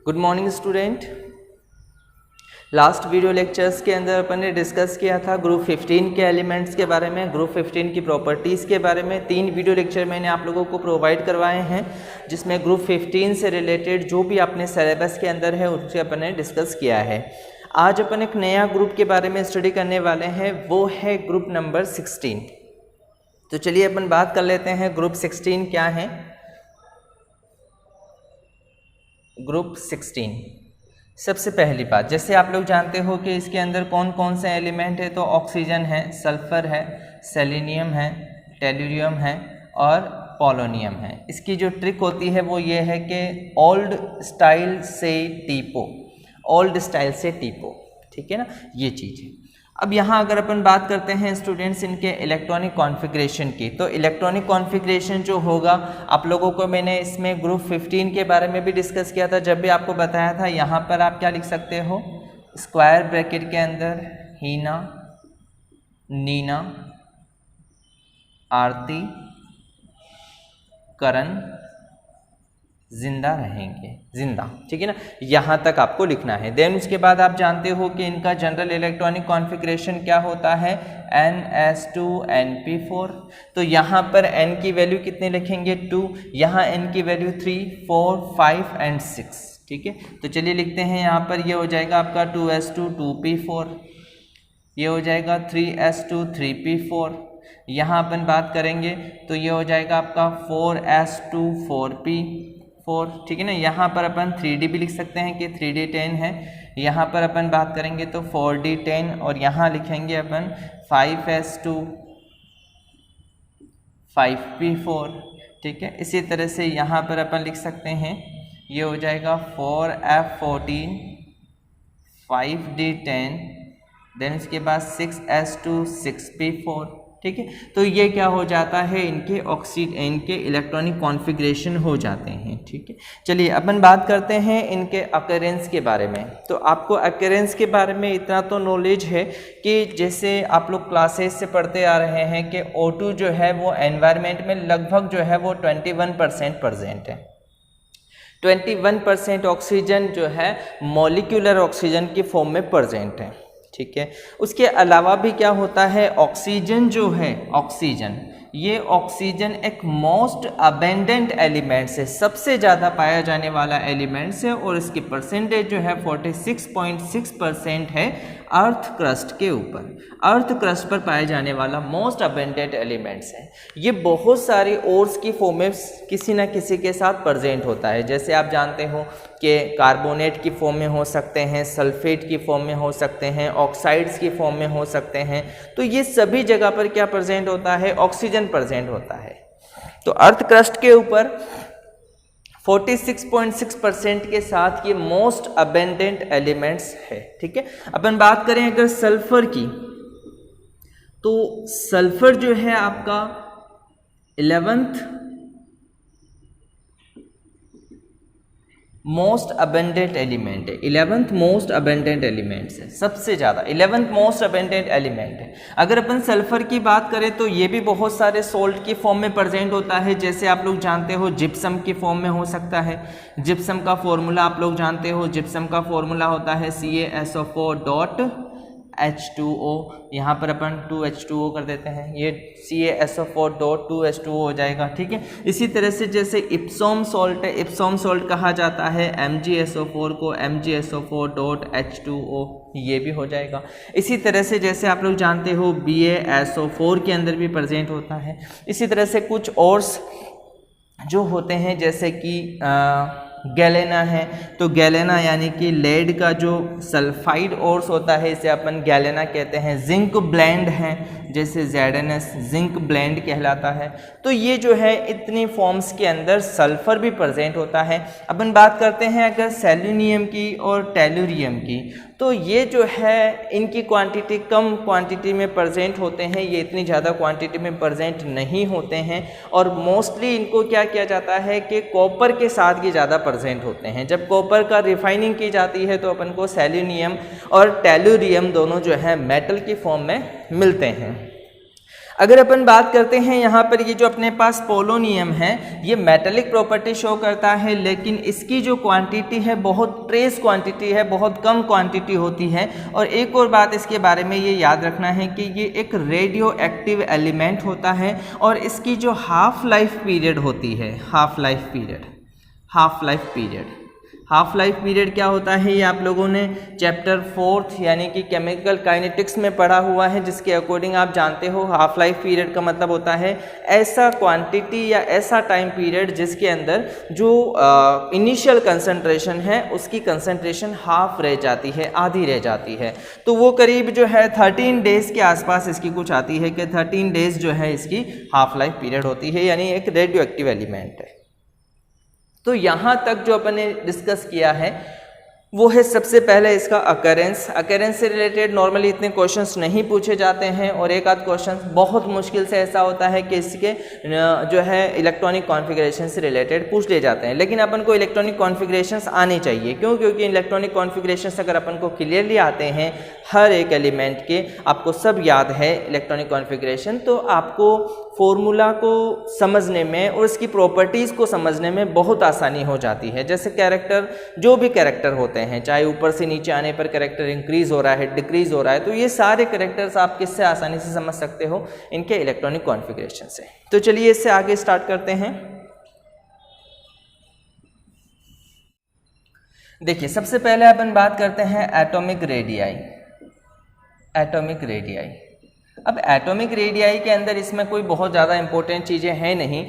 Good morning student. Last video lectures के अंदर अपन ने डिस्कस किया था ग्रुप 15 के एलिमेंट्स के बारे में, ग्रुप 15 की प्रॉपर्टीज़ के बारे में। 3 वीडियो लेक्चर मैंने आप लोगों को प्रोवाइड करवाए हैं जिसमें ग्रुप 15 से रिलेटेड जो भी अपने सिलेबस के अंदर है उससे अपन ने डिस्कस किया है। आज अपन एक नया ग्रुप के बारे में स्टडी करने वाले हैं, वो है ग्रुप नंबर 16। तो चलिए अपन बात कर लेते हैं ग्रुप 16 क्या है। ग्रुप 16 सबसे पहली बात, जैसे आप लोग जानते हो कि इसके अंदर कौन कौन से एलिमेंट है, तो ऑक्सीजन है, सल्फर है, सेलेनियम है, टेल्यूरियम है और पोलोनियम है। इसकी जो ट्रिक होती है वो ये है कि ओल्ड स्टाइल से टीपो, ओल्ड स्टाइल से टीपो, ठीक है ना, ये चीज़ है। अब यहाँ अगर अपन बात करते हैं स्टूडेंट्स इनके इलेक्ट्रॉनिक कॉन्फ़िगरेशन की, तो इलेक्ट्रॉनिक कॉन्फ़िगरेशन जो होगा आप लोगों को मैंने इसमें ग्रुप 15 के बारे में भी डिस्कस किया था, जब भी आपको बताया था। यहाँ पर आप क्या लिख सकते हो, स्क्वायर ब्रैकेट के अंदर हीना, नीना, आरती, करण जिंदा रहेंगे, जिंदा, ठीक है ना, यहाँ तक आपको लिखना है। देन उसके बाद आप जानते हो कि इनका जनरल इलेक्ट्रॉनिक कॉन्फ़िगरेशन क्या होता है, NS2Np4। तो यहाँ पर N की वैल्यू कितने लिखेंगे, 2, यहाँ N की वैल्यू 3, 4, 5 एंड 6, ठीक है। तो चलिए लिखते हैं, यहाँ पर ये हो जाएगा आपका 2s2 2p4, ये हो जाएगा 3s2 3p4। यहाँ अपन बात करेंगे तो ये हो जाएगा आपका 4s2 4p4, ठीक है ना। यहाँ पर अपन 3d भी लिख सकते हैं कि 3d10 है। यहाँ पर अपन बात करेंगे तो 4d10 और यहाँ लिखेंगे अपन 5s2 5p4, ठीक है। इसी तरह से यहाँ पर अपन लिख सकते हैं, ये हो जाएगा 4f14 5d10, देन इसके बाद 6s2 6p4, ठीक है। तो ये क्या हो जाता है, इनके इलेक्ट्रॉनिक कॉन्फ़िगरेशन हो जाते हैं, ठीक है। चलिए अपन बात करते हैं इनके अकरेंस के बारे में। तो आपको अकरेंस के बारे में इतना तो नॉलेज है कि जैसे आप लोग क्लासेस से पढ़ते आ रहे हैं कि O2 जो है वो एनवायरनमेंट में लगभग जो है वो 21% प्रेजेंट है। 21% ऑक्सीजन जो है मॉलिक्यूलर ऑक्सीजन की फॉर्म में प्रेजेंट है, ठीक है। उसके अलावा भी क्या होता है, ऑक्सीजन जो है, ऑक्सीजन, ये ऑक्सीजन एक मोस्ट अबेंडेंट एलिमेंट्स है, सबसे ज़्यादा पाया जाने वाला एलिमेंट्स है और इसकी परसेंटेज जो है 46.6% है अर्थ क्रस्ट के ऊपर। अर्थ क्रस्ट पर पाए जाने वाला मोस्ट अबेंडेंट एलिमेंट्स है। ये बहुत सारे ओर्स की फॉर्म में किसी न किसी के साथ प्रेजेंट होता है। जैसे आप जानते हो कि कार्बोनेट की फॉर्म में हो सकते हैं, सल्फेट की फॉर्म में हो सकते हैं, ऑक्साइड्स की फॉर्म में हो सकते हैं। तो ये सभी जगह पर क्या प्रेजेंट होता है, ऑक्सीजन प्रेजेंट होता है। तो अर्थ क्रस्ट के ऊपर 46.6% के साथ ये मोस्ट अबेंडेंट एलिमेंट्स है, ठीक है। अपन बात करें अगर सल्फर की, तो सल्फर जो है आपका 11th मोस्ट अबेंडेंट एलिमेंट है। 11th मोस्ट अबेंडेंट एलिमेंट्स है, सबसे ज़्यादा 11th मोस्ट अबेंडेंट एलिमेंट है। अगर अपन सल्फर की बात करें तो ये भी बहुत सारे सोल्ट की फॉर्म में प्रेजेंट होता है। जैसे आप लोग जानते हो जिप्सम की फॉर्म में हो सकता है। जिप्सम का फॉर्मूला आप लोग जानते हो, जिप्सम का फॉर्मूला होता है CaSO4.H2O। यहाँ पर अपन 2H2O कर देते हैं, ये CaSO4.2H2O हो जाएगा, ठीक है। इसी तरह से जैसे इप्सोम सॉल्ट है, इप्सोम सॉल्ट कहा जाता है MgSO4 को MgSO4.H2O, ये भी हो जाएगा। इसी तरह से जैसे आप लोग जानते हो BaSO4 के अंदर भी प्रेजेंट होता है। इसी तरह से कुछ ओर्स जो होते हैं जैसे कि गैलेना है, तो गैलेना यानी कि लेड का जो सल्फाइड ओर्स होता है इसे अपन गैलेना कहते हैं। जिंक ब्लेंड है जैसे ZnS, जिंक ब्लेंड कहलाता है। तो ये जो है इतनी फॉर्म्स के अंदर सल्फर भी प्रेजेंट होता है। अपन बात करते हैं अगर सेलेनियम की और टेल्यूरियम की, तो ये जो है इनकी क्वांटिटी कम क्वांटिटी में प्रेजेंट होते हैं, ये इतनी ज़्यादा क्वांटिटी में प्रेजेंट नहीं होते हैं। और मोस्टली इनको क्या किया जाता है कि कॉपर के साथ ये ज़्यादा प्रेजेंट होते हैं। जब कॉपर का रिफाइनिंग की जाती है तो अपन को सेलेनियम और टेल्यूरियम दोनों जो है मेटल की फॉर्म में मिलते हैं। अगर अपन बात करते हैं यहाँ पर ये जो अपने पास पोलोनियम है ये मेटेलिक प्रॉपर्टी शो करता है, लेकिन इसकी जो क्वांटिटी है बहुत ट्रेस क्वांटिटी है, बहुत कम क्वांटिटी होती है। और एक और बात इसके बारे में ये याद रखना है कि ये एक रेडियो एक्टिव एलिमेंट होता है और इसकी जो हाफ लाइफ पीरियड होती है, हाफ लाइफ पीरियड क्या होता है ये आप लोगों ने चैप्टर 4 यानी कि केमिकल काइनेटिक्स में पढ़ा हुआ है, जिसके अकॉर्डिंग आप जानते हो हाफ लाइफ पीरियड का मतलब होता है ऐसा क्वांटिटी या ऐसा टाइम पीरियड जिसके अंदर जो इनिशियल कंसंट्रेशन है उसकी कंसंट्रेशन हाफ रह जाती है, आधी रह जाती है। तो वो करीब जो है 13 डेज के आसपास इसकी कुछ आती है कि 13 डेज जो है इसकी हाफ लाइफ पीरियड होती है, यानी एक रेडियो एक्टिव एलिमेंट है। तो यहाँ तक जो अपन ने डिस्कस किया है वो है सबसे पहले इसका अकरेंस से रिलेटेड नॉर्मली इतने क्वेश्चंस नहीं पूछे जाते हैं, और एक आध क्वेश्चन बहुत मुश्किल से ऐसा होता है कि इसके जो है इलेक्ट्रॉनिक कॉन्फ़िगरेशन से रिलेटेड पूछ ले जाते हैं। लेकिन अपन को इलेक्ट्रॉनिक कॉन्फ़िगरेशंस आने चाहिए, क्यों? क्योंकि इलेक्ट्रॉनिक कॉन्फ़िगरेशंस अगर अपन को क्लियरली आते हैं हर एक एलिमेंट के, आपको सब याद है इलेक्ट्रॉनिक कॉन्फ़िगरेशन, तो आपको फॉर्मूला को समझने में और इसकी प्रॉपर्टीज़ को समझने में बहुत आसानी हो जाती है। जैसे कैरेक्टर, जो भी कैरेक्टर होते हैं, चाहे ऊपर से नीचे आने पर कैरेक्टर इंक्रीज हो रहा है, डिक्रीज हो रहा है, तो ये सारे कैरेक्टर्स आप किससे आसानी से समझ सकते हो? इनके इलेक्ट्रॉनिक कॉन्फ़िगरेशन से। तो चलिए इससे आगे स्टार्ट करते हैं। देखिए सबसे पहले अपन बात करते हैं एटॉमिक रेडियाई। अब एटॉमिक रेडियाई के अंदर इसमें कोई बहुत ज़्यादा इंपॉर्टेंट चीज़ें हैं नहीं,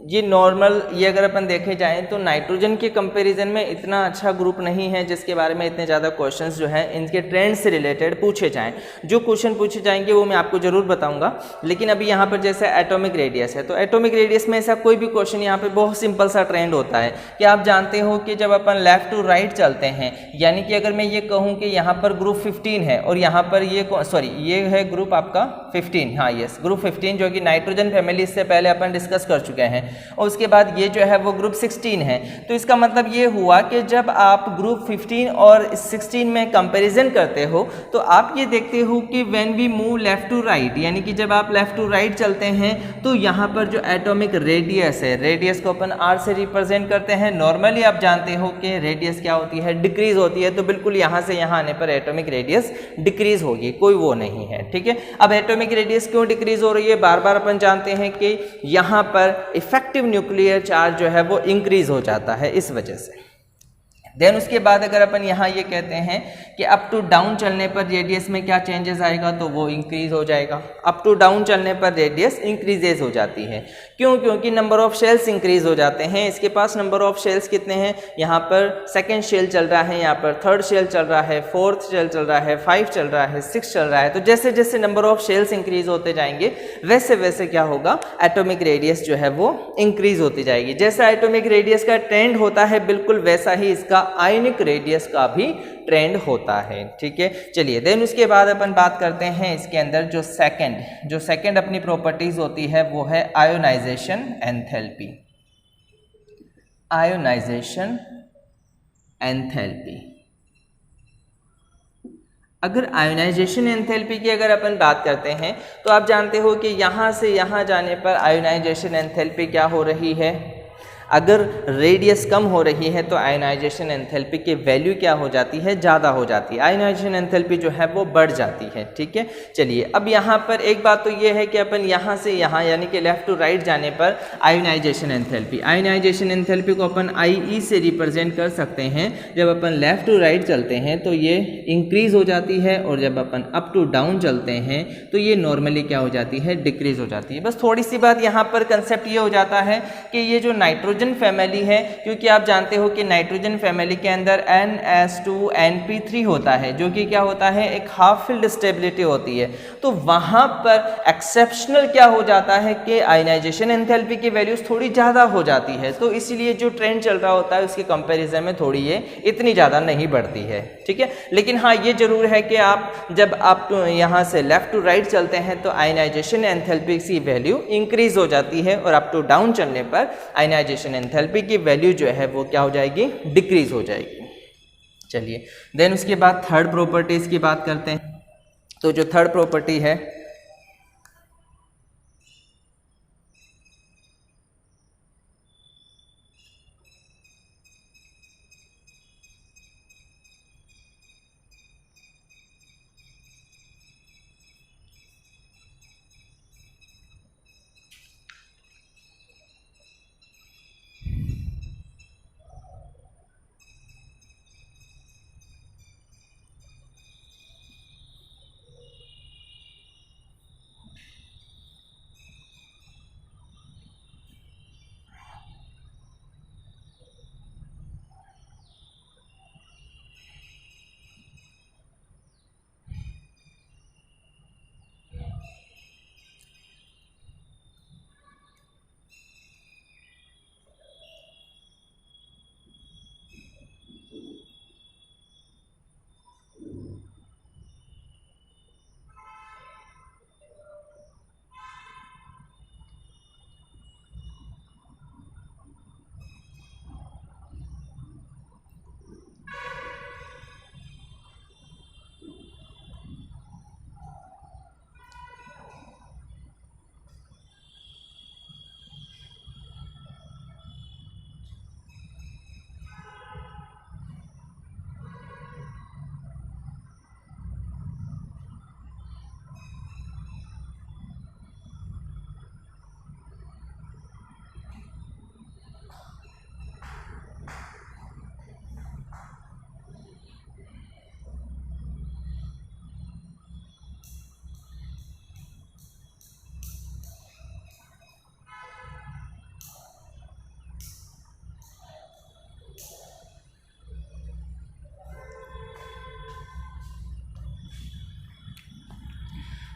ये नॉर्मल, ये अगर अपन देखे जाएं तो नाइट्रोजन के कंपैरिजन में इतना अच्छा ग्रुप नहीं है जिसके बारे में इतने ज़्यादा क्वेश्चंस जो हैं इनके ट्रेंड से रिलेटेड पूछे जाएं। जो क्वेश्चन पूछे जाएंगे वो मैं आपको ज़रूर बताऊंगा, लेकिन अभी यहाँ पर जैसे एटॉमिक रेडियस है, तो एटॉमिक रेडियस में ऐसा कोई भी क्वेश्चन यहाँ पे बहुत सिंपल सा ट्रेंड होता है कि आप जानते हो कि जब अपन लेफ्ट टू राइट चलते हैं, यानी कि अगर मैं ये कहूँ कि यहाँ पर ग्रुप 15 है और यहाँ पर ये है ग्रुप आपका 15, हाँ यस ग्रुप 15 जो कि नाइट्रोजन फैमिली, इससे पहले अपन डिस्कस कर चुके हैं, और उसके बाद ये जो है वो ग्रुप 16 है। तो इसका मतलब ये हुआ कि जब आप ग्रुप 15 और 16 में कंपैरिजन करते हो तो आप ये देखते हो कि when we move left to right, यानी कि जब आप लेफ्ट टू राइट चलते हैं तो यहाँ पर जो एटॉमिक रेडियस है, रेडियस को अपन R से रिप्रेजेंट करते हैं। नॉर्मली आप जानते हो कि रेडियस क्या होती है? डिक्रीज होती है, तो बिल्कुल यहाँ से यहाँ आने पर एटॉमिक रेडियस डिक्रीज होगी, कोई वो नहीं है, ठीक है। अब एटॉमिक रेडियस क्यों डिक्रीज हो रही है? बार बार अपन जानते हैं कि यहाँ पर इफेक्टिव न्यूक्लियर चार्ज जो है वो इंक्रीज हो जाता है इस वजह से। देन उसके बाद अगर अपन यहाँ ये कहते हैं कि अप टू डाउन चलने पर रेडियस में क्या चेंजेस आएगा, तो वो इंक्रीज हो जाएगा। अप टू डाउन चलने पर रेडियस इंक्रीजेज हो जाती है, क्यों? क्योंकि नंबर ऑफ शेल्स इंक्रीज हो जाते हैं। इसके पास नंबर ऑफ शेल्स कितने हैं? यहाँ पर सेकंड शेल चल रहा है, यहाँ पर थर्ड शेल चल रहा है, फोर्थ शेल चल रहा है, 5 चल रहा है, 6 चल रहा है। तो जैसे जैसे नंबर ऑफ शेल्स इंक्रीज होते जाएंगे वैसे वैसे क्या होगा? एटॉमिक रेडियस जो है वो इंक्रीज होती जाएगी। जैसा एटॉमिक रेडियस का ट्रेंड होता है बिल्कुल वैसा ही इसका आयनिक रेडियस का भी ट्रेंड होता है, ठीक है। चलिए देन उसके बाद अपन बात करते हैं इसके अंदर जो सेकंड अपनी प्रॉपर्टीज होती है वो है आयोनाइजेशन एंथैल्पी। अगर आयोनाइजेशन एंथैल्पी की अगर अपन बात करते हैं तो आप जानते हो कि यहाँ से यहाँ जाने पर आयोनाइजेशन एंथैल्पी क्या हो रही है? अगर रेडियस कम हो रही है तो आयोनाइजेशन एंथैल्पी की वैल्यू क्या हो जाती है? ज़्यादा हो जाती है, आयोनाइजेशन एंथैल्पी जो है वो बढ़ जाती है, ठीक है। चलिए अब यहाँ पर एक बात तो ये है कि अपन यहाँ से यहाँ यानी कि लेफ्ट टू राइट जाने पर आयोनाइजेशन एंथैल्पी को अपन IE से रिप्रेजेंट कर सकते हैं। जब अपन लेफ्ट टू राइट चलते हैं तो ये इंक्रीज हो जाती है, और जब अपन अप टू डाउन चलते हैं तो ये नॉर्मली क्या हो जाती है? डिक्रीज हो जाती है। बस थोड़ी सी बात यहाँ पर कंसेप्ट ये हो जाता है कि ये जो नाइट्रोजन फैमिली है, क्योंकि आप जानते हो कि नाइट्रोजन फैमिली के अंदर NS2NP3 होता है, जो कि क्या होता है? एक हाफ फील्ड स्टेबिलिटी होती है। तो वहां पर एक्सेप्शनल क्या हो जाता है कि आयोनाइजेशन एंथैल्पी की वैल्यूज थोड़ी ज़्यादा हो जाती है, तो इसलिए जो ट्रेंड चल रहा होता है उसके कंपैरिजन में थोड़ी ये इतनी ज़्यादा नहीं बढ़ती है, ठीक है। लेकिन हाँ ये जरूर है कि आप जब आप यहाँ से लेफ्ट टू राइट चलते हैं तो आयोनाइजेशन एंथैल्पी की वैल्यू इंक्रीज हो जाती है, और अप टू डाउन चलने पर आयोनाइजेशन एंथैल्पी की वैल्यू जो है वो क्या हो जाएगी? डिक्रीज हो जाएगी। चलिए देन उसके बाद थर्ड प्रॉपर्टीज की बात करते हैं। तो जो थर्ड प्रॉपर्टी है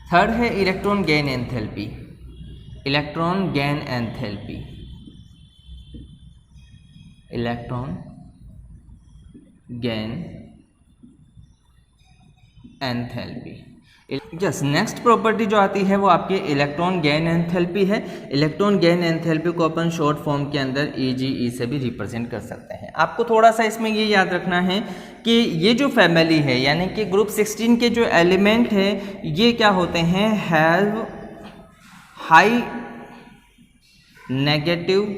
थर्ड है electron gain enthalpy, electron gain enthalpy, electron gain enthalpy. Yes, next property जो आती है वो आपके इलेक्ट्रॉन गेन एंथैल्पी है। इलेक्ट्रॉन गेन एंथैल्पी को अपन शॉर्ट फॉर्म के अंदर EGE से भी रिप्रेजेंट कर सकते हैं। आपको थोड़ा सा इसमें ये याद रखना है कि ये जो फैमिली है यानी कि ग्रुप 16 के जो एलिमेंट है ये क्या होते हैं, हैव हाई नेगेटिव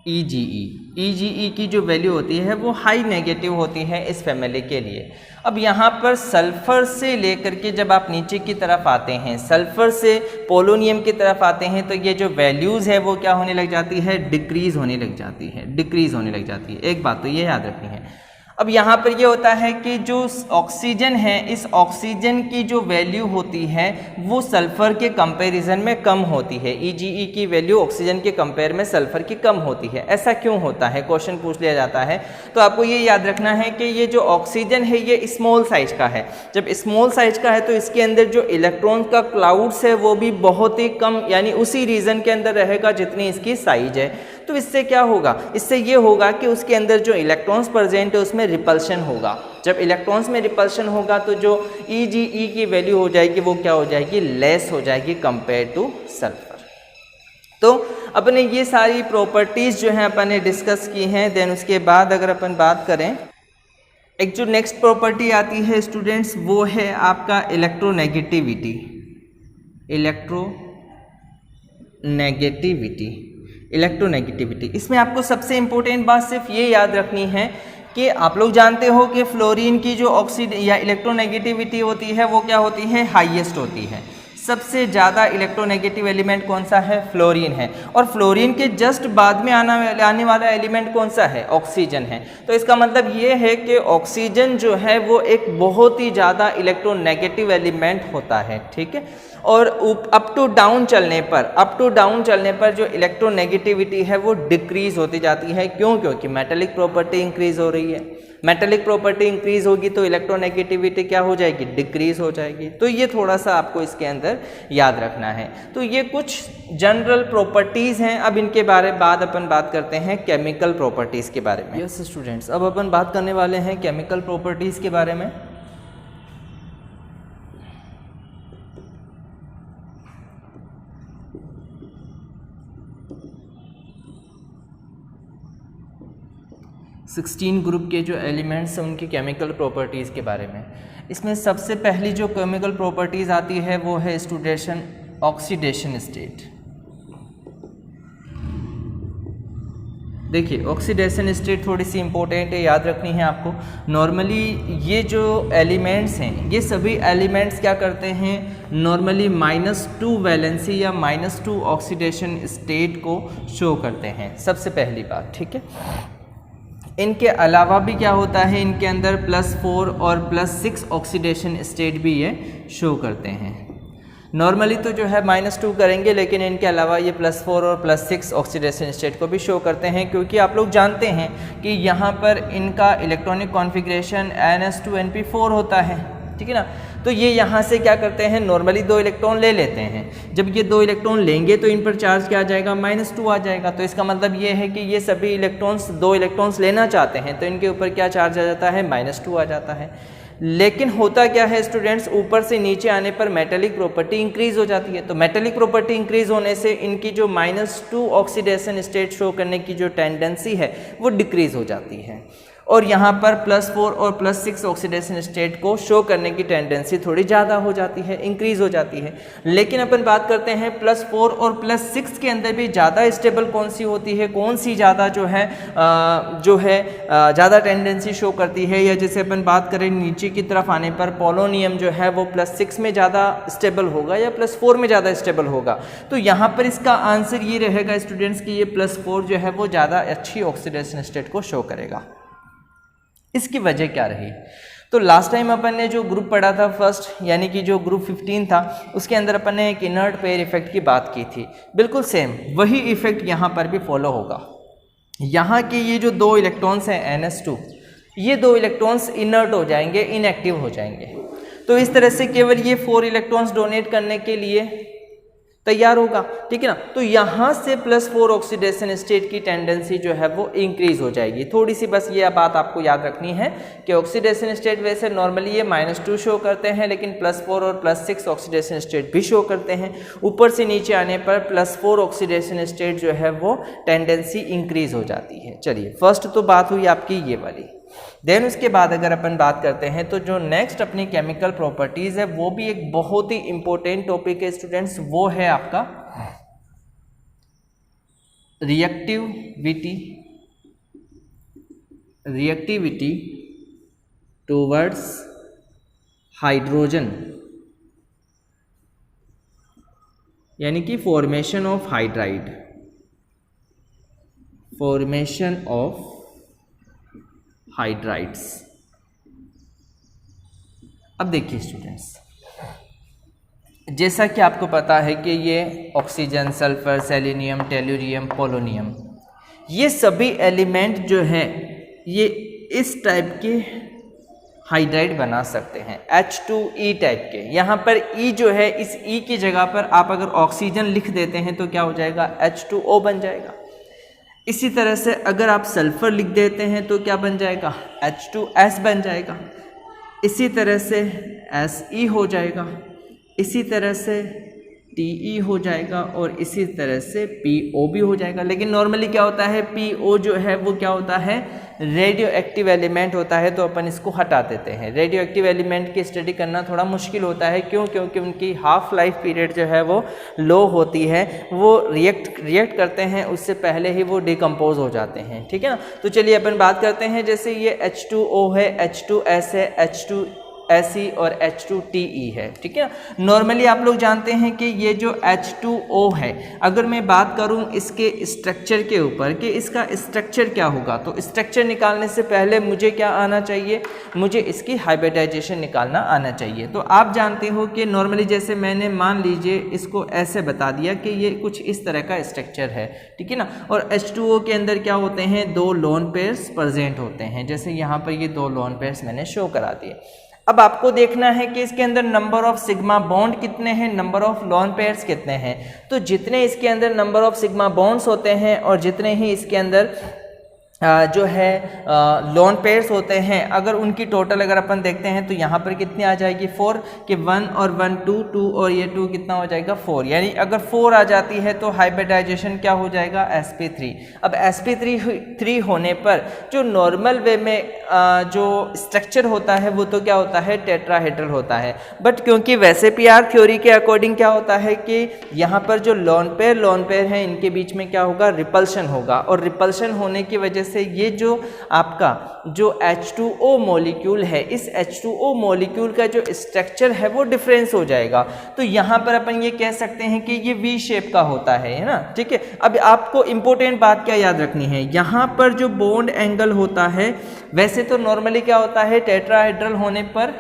EGE की जो वैल्यू होती है वो हाई नेगेटिव होती है इस फैमिली के लिए। अब यहाँ पर सल्फर से लेकर के जब आप नीचे की तरफ आते हैं, सल्फर से पोलोनियम की तरफ आते हैं, तो ये जो वैल्यूज़ है वो क्या होने लग जाती है, डिक्रीज़ होने लग जाती है, डिक्रीज़ होने लग जाती है। एक बात तो ये याद रखनी है। अब यहाँ पर ये होता है कि जो ऑक्सीजन है, इस ऑक्सीजन की जो वैल्यू होती है वो सल्फ़र के कंपैरिजन में कम होती है। EGE की वैल्यू ऑक्सीजन के कंपेयर में सल्फ़र की कम होती है। ऐसा क्यों होता है, क्वेश्चन पूछ लिया जाता है। तो आपको ये याद रखना है कि ये जो ऑक्सीजन है ये स्मॉल साइज का है। जब स्मॉल साइज का है तो इसके अंदर जो इलेक्ट्रॉन का क्लाउड्स है वो भी बहुत ही कम, यानी उसी रीजन के अंदर रहेगा जितनी इसकी साइज है। तो इससे क्या होगा, इससे ये होगा कि उसके अंदर जो इलेक्ट्रॉन्स प्रेजेंट है उसमें रिपल्शन होगा। जब इलेक्ट्रॉन्स में रिपल्शन होगा तो जो EGE की वैल्यू हो जाएगी वो क्या हो जाएगी, लेस हो जाएगी कंपेयर टू सल्फर। तो अपने ये सारी प्रॉपर्टीज़ जो हैं अपन ने डिस्कस की हैं। देन उसके बाद अगर अपन बात करें, एक जो नेक्स्ट प्रॉपर्टी आती है स्टूडेंट्स वो है आपका इलेक्ट्रोनेगेटिविटी, इलेक्ट्रोनेगेटिविटी। इसमें आपको सबसे इम्पोर्टेंट बात सिर्फ ये याद रखनी है कि आप लोग जानते हो कि फ्लोरीन की जो ऑक्सीजन या इलेक्ट्रोनेगेटिविटी होती है वो क्या होती है, हाईएस्ट होती है। सबसे ज़्यादा इलेक्ट्रोनेगेटिव एलिमेंट कौन सा है, फ्लोरीन है। और फ्लोरीन के जस्ट बाद में आने वाला एलिमेंट कौन सा है, ऑक्सीजन है। तो इसका मतलब ये है कि ऑक्सीजन जो है वो एक बहुत ही ज़्यादा इलेक्ट्रोनेगेटिव एलिमेंट होता है, ठीक है। और अप टू डाउन चलने पर जो इलेक्ट्रोनेगेटिविटी है वो डिक्रीज होती जाती है। क्यों, क्योंकि मेटेलिक प्रॉपर्टी इंक्रीज हो रही है। मेटेलिक प्रॉपर्टी इंक्रीज होगी तो इलेक्ट्रोनेगेटिविटी क्या हो जाएगी, डिक्रीज हो जाएगी। तो ये थोड़ा सा आपको इसके अंदर याद रखना है। तो ये कुछ जनरल प्रॉपर्टीज़ हैं। अब इनके बाद अपन बात करते हैं केमिकल प्रॉपर्टीज़ के बारे में। यस स्टूडेंट्स, अब अपन बात करने वाले हैं केमिकल प्रॉपर्टीज़ के बारे में। सिक्सटीन ग्रुप के जो एलिमेंट्स हैं उनकी केमिकल प्रॉपर्टीज़ के बारे में। इसमें सबसे पहली जो केमिकल प्रॉपर्टीज़ आती है वो है ऑक्सीडेशन स्टेट। देखिए, ऑक्सीडेशन स्टेट थोड़ी सी इंपॉर्टेंट है, याद रखनी है आपको। नॉर्मली ये जो एलिमेंट्स हैं ये सभी एलिमेंट्स क्या करते हैं, नॉर्मली -2 वैलेंसी या -2 ऑक्सीडेशन स्टेट को शो करते हैं, सबसे पहली बात, ठीक है। इनके अलावा भी क्या होता है, इनके अंदर +4 और +6 ऑक्सीडेशन स्टेट भी ये शो करते हैं। नॉर्मली तो जो है -2 करेंगे, लेकिन इनके अलावा ये +4 और +6 ऑक्सीडेशन स्टेट को भी शो करते हैं, क्योंकि आप लोग जानते हैं कि यहाँ पर इनका इलेक्ट्रॉनिक कॉन्फ़िगरेशन NH2NP4 होता है, ठीक है ना। तो ये यहाँ से क्या करते हैं, नॉर्मली 2 इलेक्ट्रॉन ले लेते हैं। जब ये 2 इलेक्ट्रॉन लेंगे तो इन पर चार्ज क्या आ जाएगा, -2 आ जाएगा। तो इसका मतलब ये है कि ये सभी इलेक्ट्रॉन्स 2 इलेक्ट्रॉन्स लेना चाहते हैं तो इनके ऊपर क्या चार्ज आ जाता है, -2 आ जाता है। लेकिन होता क्या है स्टूडेंट्स, ऊपर से नीचे आने पर मेटेलिक प्रॉपर्टी इंक्रीज हो जाती है। तो मेटेलिक प्रॉपर्टी इंक्रीज होने से इनकी जो -2 ऑक्सीडेशन स्टेट शो करने की जो टेंडेंसी है वो डिक्रीज हो जाती है, और यहाँ पर +4 और +6 ऑक्सीडेशन स्टेट को शो करने की टेंडेंसी थोड़ी ज़्यादा हो जाती है, इंक्रीज हो जाती है। लेकिन अपन बात करते हैं +4 और +6 के अंदर भी ज़्यादा स्टेबल कौन सी होती है, कौन सी ज़्यादा जो है ज़्यादा टेंडेंसी शो करती है। या जैसे अपन बात करें नीचे की तरफ आने पर पोलोनियम जो है वो +6 में ज़्यादा स्टेबल होगा या +4 में ज़्यादा स्टेबल होगा। तो यहाँ पर इसका आंसर ये रहेगा स्टूडेंट्स कि ये +4 जो है वो ज़्यादा अच्छी ऑक्सीडेशन स्टेट को शो करेगा। इसकी वजह क्या रही, तो लास्ट टाइम अपन ने जो ग्रुप पढ़ा था फर्स्ट, यानी कि जो ग्रुप 15 था, उसके अंदर अपन ने एक इनर्ट पेयर इफेक्ट की बात की थी। बिल्कुल सेम वही इफेक्ट यहाँ पर भी फॉलो होगा। यहाँ के ये जो 2 इलेक्ट्रॉन्स हैं NH2, ये 2 इलेक्ट्रॉन्स इनर्ट हो जाएंगे, इनएक्टिव हो जाएंगे। तो इस तरह से केवल ये 4 इलेक्ट्रॉन्स डोनेट करने के लिए तैयार होगा, ठीक है ना। तो यहाँ से +4 ऑक्सीडेशन स्टेट की टेंडेंसी जो है वो इंक्रीज हो जाएगी। थोड़ी सी बस ये बात आपको याद रखनी है कि ऑक्सीडेशन स्टेट वैसे नॉर्मली ये -2 शो करते हैं, लेकिन +4 और +6 ऑक्सीडेशन स्टेट भी शो करते हैं। ऊपर से नीचे आने पर +4 ऑक्सीडेशन स्टेट जो है वो टेंडेंसी इंक्रीज हो जाती है। चलिए, फर्स्ट तो बात हुई आपकी ये वाली। देन उसके बाद अगर अपन बात करते हैं तो जो नेक्स्ट अपनी केमिकल प्रॉपर्टीज है वो भी एक बहुत ही इंपॉर्टेंट टॉपिक है स्टूडेंट्स, वो है आपका रिएक्टिविटी टुवर्ड्स हाइड्रोजन, यानी कि formation of hydride, formation of hydrides. अब देखिए स्टूडेंट्स, जैसा कि आपको पता है कि ये oxygen, sulphur, selenium, tellurium, polonium, ये सभी एलिमेंट जो हैं ये इस टाइप के हाइड्राइड बना सकते हैं, H2E टाइप के। यहाँ पर E जो है, इस E की जगह पर आप अगर ऑक्सीजन लिख देते हैं तो क्या हो जाएगा, H2O बन जाएगा। इसी तरह से अगर आप सल्फर लिख देते हैं तो क्या बन जाएगा, H2S बन जाएगा। इसी तरह से Se हो जाएगा, इसी तरह से Te हो जाएगा और इसी तरह से PO भी हो जाएगा। लेकिन नॉर्मली क्या होता है, PO जो है वो क्या होता है, रेडियो एक्टिव एलिमेंट होता है, तो अपन इसको हटा देते हैं। रेडियो एक्टिव एलिमेंट की स्टडी करना थोड़ा मुश्किल होता है, क्यों? क्योंकि उनकी हाफ लाइफ पीरियड जो है वो लो होती है, वो रिएक्ट करते हैं, उससे पहले ही वो डिकम्पोज हो जाते हैं, ठीक है ना। तो चलिए अपन बात करते हैं, जैसे ये H2O है, H2S है, H2Se और H2Te है, ठीक है। नॉर्मली आप लोग जानते हैं कि ये जो H2O है, अगर मैं बात करूं इसके स्ट्रक्चर के ऊपर कि इसका स्ट्रक्चर क्या होगा, तो स्ट्रक्चर निकालने से पहले मुझे क्या आना चाहिए, मुझे इसकी हाइब्रिडाइजेशन निकालना आना चाहिए। तो आप जानते हो कि नॉर्मली जैसे मैंने मान लीजिए इसको ऐसे बता दिया कि ये कुछ इस तरह का स्ट्रक्चर है, ठीक है ना। और H2O के अंदर क्या होते हैं, 2 लोन पेयर्स प्रेजेंट होते हैं, जैसे यहाँ पर ये 2 लोन पेयर्स मैंने शो करा दिए। अब आपको देखना है कि इसके अंदर नंबर ऑफ सिग्मा बॉन्ड कितने हैं, नंबर ऑफ लोन पेयर्स कितने हैं। तो जितने इसके अंदर नंबर ऑफ सिग्मा बॉन्ड्स होते हैं और जितने ही इसके अंदर जो है लोन पेयर्स होते हैं, अगर उनकी टोटल अगर अपन देखते हैं तो यहाँ पर कितनी आ जाएगी, 4, कि 1 और 1 2 और ये 2 कितना हो जाएगा, 4। यानी अगर 4 आ जाती है तो हाइब्रिडाइजेशन क्या हो जाएगा, sp3। अब sp3 होने पर जो नॉर्मल वे में जो स्ट्रक्चर होता है वो तो क्या होता है, टेट्राहेड्रल होता है। बट क्योंकि वैसे PR थ्योरी के अकॉर्डिंग क्या होता है कि यहाँ पर जो लोन पेयर हैं इनके बीच में क्या होगा, रिपल्शन होगा, और रिपल्शन होने की वजह से ये जो आपका जो H2O मॉलिक्यूल है, इस H2O मॉलिक्यूल का जो स्ट्रक्चर है वो डिफरेंस हो जाएगा। तो यहाँ पर अपन ये कह सकते हैं कि ये V शेप का होता है ना, ठीक है। अब आपको इंपॉर्टेंट बात क्या याद रखनी है, यहाँ पर जो बॉन्ड एंगल होता है, वैसे तो नॉर्मली क्या होता है, टेट्राहेड्रल होने पर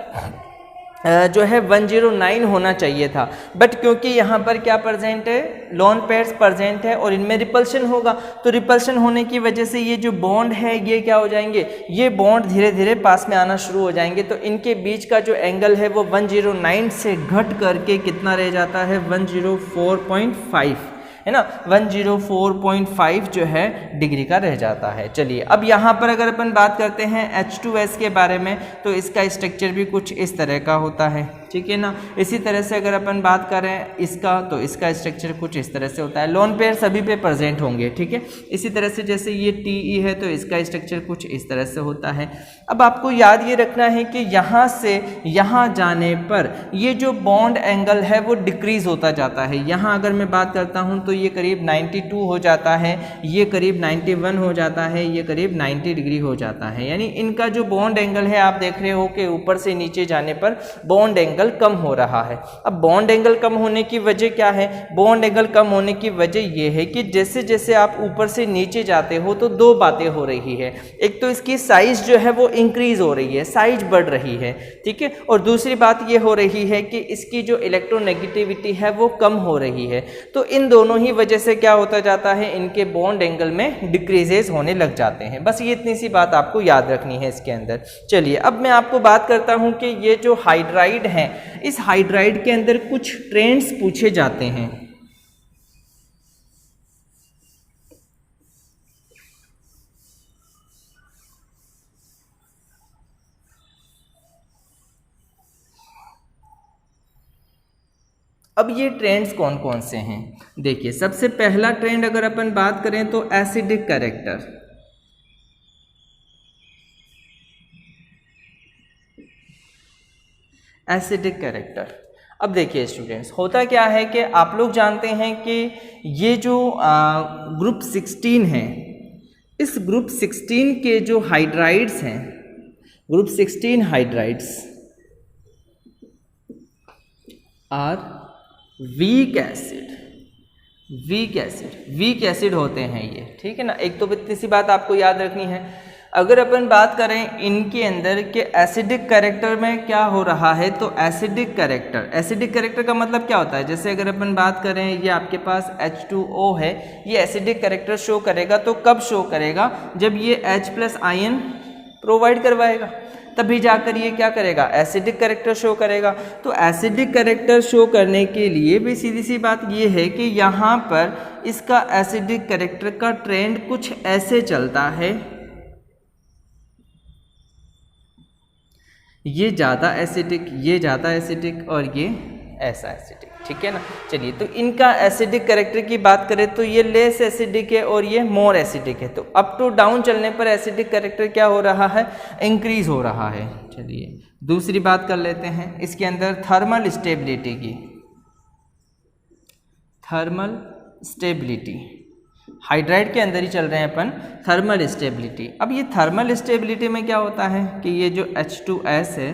जो है 109 होना चाहिए था, बट क्योंकि यहाँ पर क्या प्रेजेंट है, लोन पेयर्स प्रेजेंट है और इनमें रिपल्शन होगा, तो रिपल्शन होने की वजह से ये जो बॉन्ड है ये क्या हो जाएंगे, ये बॉन्ड धीरे धीरे पास में आना शुरू हो जाएंगे। तो इनके बीच का जो एंगल है वो 109 से घट करके कितना रह जाता है, 104.5 है ना, 104.5 जो है डिग्री का रह जाता है। चलिए, अब यहाँ पर अगर अपन बात करते हैं H2S के बारे में, तो इसका स्ट्रक्चर भी कुछ इस तरह का होता है, ठीक है ना। इसी तरह से अगर अपन बात करें इसका, तो इसका स्ट्रक्चर कुछ इस तरह से होता है। लोन पेयर सभी पे प्रेजेंट होंगे, ठीक है। इसी तरह से जैसे ये Te है तो इसका स्ट्रक्चर कुछ इस तरह से होता है। अब आपको याद ये रखना है कि यहाँ से यहाँ जाने पर ये जो बॉन्ड एंगल है वो डिक्रीज होता जाता है। यहाँ अगर मैं बात करता हूँ तो ये करीब 92 हो जाता है, ये करीब 91 हो जाता है, ये करीब 90 डिग्री हो जाता है। यानी इनका जो बॉन्ड एंगल है, आप देख रहे हो कि ऊपर से नीचे जाने पर बॉन्ड एंगल एंगल कम हो रहा है। अब बॉन्ड एंगल कम होने की वजह क्या है? बॉन्ड एंगल कम होने की वजह यह है कि जैसे जैसे आप ऊपर से नीचे जाते हो तो दो बातें हो रही है। एक तो इसकी साइज जो है वो इंक्रीज हो रही है, साइज बढ़ रही है, ठीक है। और दूसरी बात ये हो रही है कि इसकी जो इलेक्ट्रोनेगेटिविटी है वो कम हो रही है। तो इन दोनों ही वजह से क्या होता जाता है, इनके बॉन्ड एंगल में डिक्रीजेज होने लग जाते हैं। बस ये इतनी सी बात आपको याद रखनी है इसके अंदर। चलिए अब मैं आपको बात करता हूं कि ये जो हाइड्राइड है, इस हाइड्राइड के अंदर कुछ ट्रेंड्स पूछे जाते हैं। अब ये ट्रेंड्स कौन कौन से हैं? देखिए, सबसे पहला ट्रेंड अगर अपन बात करें तो एसिडिक कैरेक्टर। Acidic character. अब देखिए स्टूडेंट्स, होता क्या है कि आप लोग जानते हैं कि ये जो ग्रुप 16 है, इस ग्रुप 16 के जो हाइड्राइड्स हैं, group 16 hydrides are weak acid. Weak acid होते हैं ये, ठीक है ना। एक तो इतनी सी बात आपको याद रखनी है। अगर अपन बात करें इनके अंदर के एसिडिक कैरेक्टर में क्या हो रहा है, तो एसिडिक कैरेक्टर का मतलब क्या होता है? जैसे अगर अपन बात करें, ये आपके पास H2O है, ये एसिडिक कैरेक्टर शो करेगा। तो कब शो करेगा? जब ये H+ आयन प्रोवाइड करवाएगा, तभी जाकर ये क्या करेगा, एसिडिक कैरेक्टर शो करेगा। तो एसिडिक कैरेक्टर शो करने के लिए भी सीधी सी बात ये है कि यहाँ पर इसका एसिडिक कैरेक्टर का ट्रेंड कुछ ऐसे चलता है, ये ज़्यादा एसिडिक, ये ज़्यादा एसिडिक और ये ऐसा एसिडिक, ठीक है ना। चलिए, तो इनका एसिडिक कैरेक्टर की बात करें तो ये लेस एसिडिक है और ये मोर एसिडिक है। तो अप टू डाउन चलने पर एसिडिक कैरेक्टर क्या हो रहा है, इंक्रीज हो रहा है। चलिए दूसरी बात कर लेते हैं इसके अंदर थर्मल स्टेबिलिटी की। थर्मल स्टेबिलिटी, हाइड्राइड के अंदर ही चल रहे हैं अपन, थर्मल स्टेबिलिटी। अब ये थर्मल स्टेबिलिटी में क्या होता है कि ये जो H2S है,